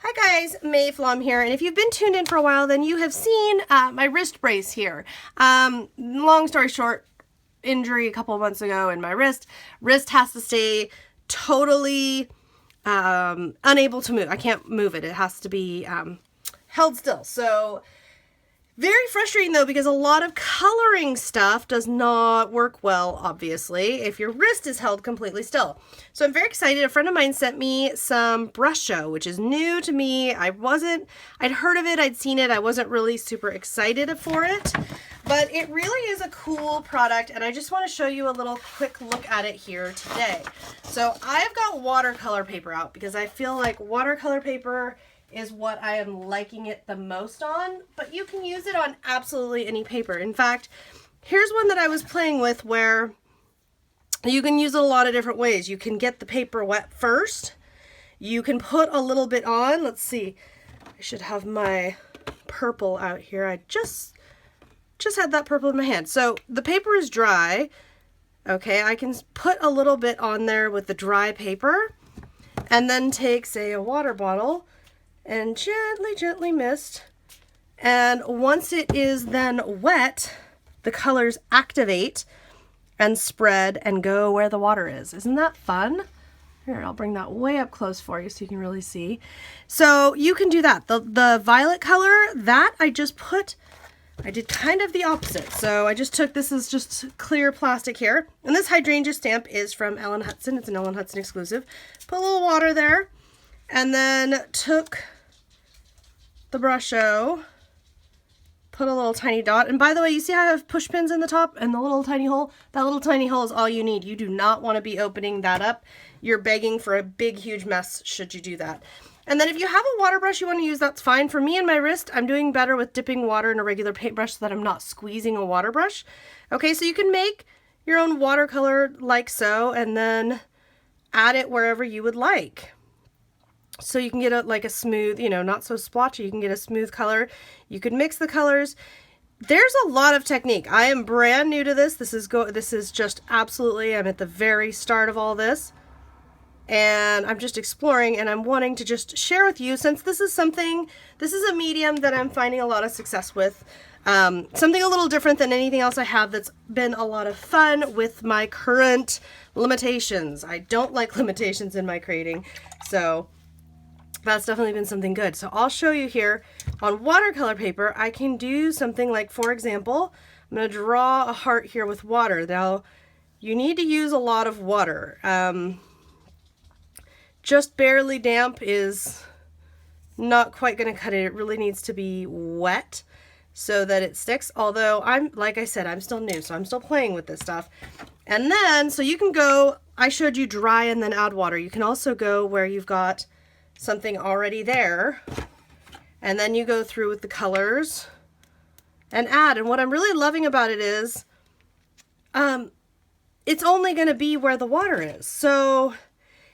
Hi guys, Mayflom here, and if you've been tuned in for a while, then you have seen my wrist brace here. Long story short, injury a couple of months ago in my wrist. Wrist has to stay totally unable to move. I can't move it. It has to be held still. So very frustrating though, because a lot of coloring stuff does not work well, obviously, if your wrist is held completely still. So I'm very excited. A friend of mine sent me some Brusho, which is new to me. I'd heard of it, I'd seen it. I wasn't really super excited for it, but it really is a cool product, and I just want to show you a little quick look at it here today. So I've got watercolor paper out because I feel like watercolor paper is what I am liking it the most on, but you can use it on absolutely any paper. In fact, here's one that I was playing with where you can use it a lot of different ways. You can get the paper wet first. You can put a little bit on. Let's see. I should have my purple out here. I just had that purple in my hand. So the paper is dry. Okay, I can put a little bit on there with the dry paper and then take, say, a water bottle and gently mist. And once it is then wet, the colors activate and spread and go where the water is. Isn't that fun? Here, I'll bring that way up close for you so you can really see. So you can do that. The violet color, that I did kind of the opposite. So I just took, this is just clear plastic here. And this hydrangea stamp is from Ellen Hudson. It's an Ellen Hudson exclusive. Put a little water there. And then took the Brusho, put a little tiny dot. And by the way, you see how I have push pins in the top and the little tiny hole? That little tiny hole is all you need. You do not want to be opening that up. You're begging for a big, huge mess should you do that. And then if you have a water brush you want to use, that's fine. For me and my wrist, I'm doing better with dipping water in a regular paintbrush so that I'm not squeezing a water brush. Okay, so you can make your own watercolor like so, and then add it wherever you would like. So you can get like a smooth, not so splotchy. You can get a smooth color. You can mix the colors. There's a lot of technique. I am brand new to this. This is just absolutely, I'm at the very start of all this. And I'm just exploring, and I'm wanting to just share with you, since this is a medium that I'm finding a lot of success with. Something a little different than anything else I have that's been a lot of fun with my current limitations. I don't like limitations in my creating, so that's definitely been something good. So I'll show you here on watercolor paper. I can do something like, for example, I'm going to draw a heart here with water. Now, you need to use a lot of water. Just barely damp is not quite going to cut it. It really needs to be wet so that it sticks. Although like I said, I'm still new, so I'm still playing with this stuff. And then, so you can go, I showed you dry and then add water. You can also go where you've got something already there, and then you go through with the colors and add. And what I'm really loving about it is it's only going to be where the water is. So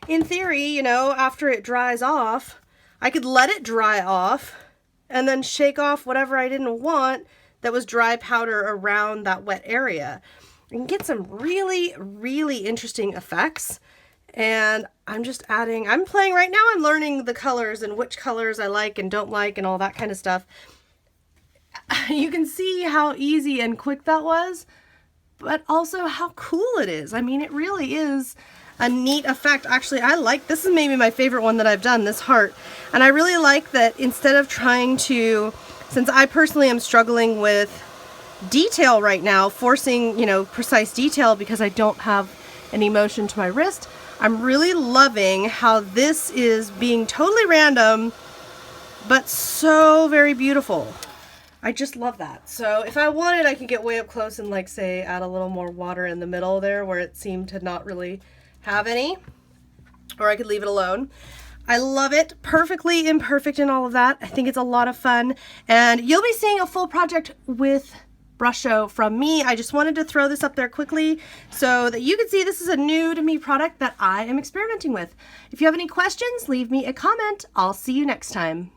in theory, after it dries off, I could let it dry off and then shake off whatever I didn't want that was dry powder around that wet area and get some really, really interesting effects. And I'm playing right now. I'm learning the colors and which colors I like and don't like and all that kind of stuff. You can see how easy and quick that was, but also how cool it is. I mean, it really is a neat effect. Actually, this is maybe my favorite one that I've done, this heart. And I really like that instead of trying to, since I personally am struggling with detail right now, forcing, precise detail because I don't have any motion to my wrist, I'm really loving how this is being totally random, but so very beautiful. I just love that. So if I wanted, I could get way up close and say add a little more water in the middle there where it seemed to not really have any, or I could leave it alone. I love it. Perfectly imperfect and all of that. I think it's a lot of fun, and you'll be seeing a full project with Brusho from me. I just wanted to throw this up there quickly so that you can see this is a new to me product that I am experimenting with. If you have any questions, leave me a comment. I'll see you next time.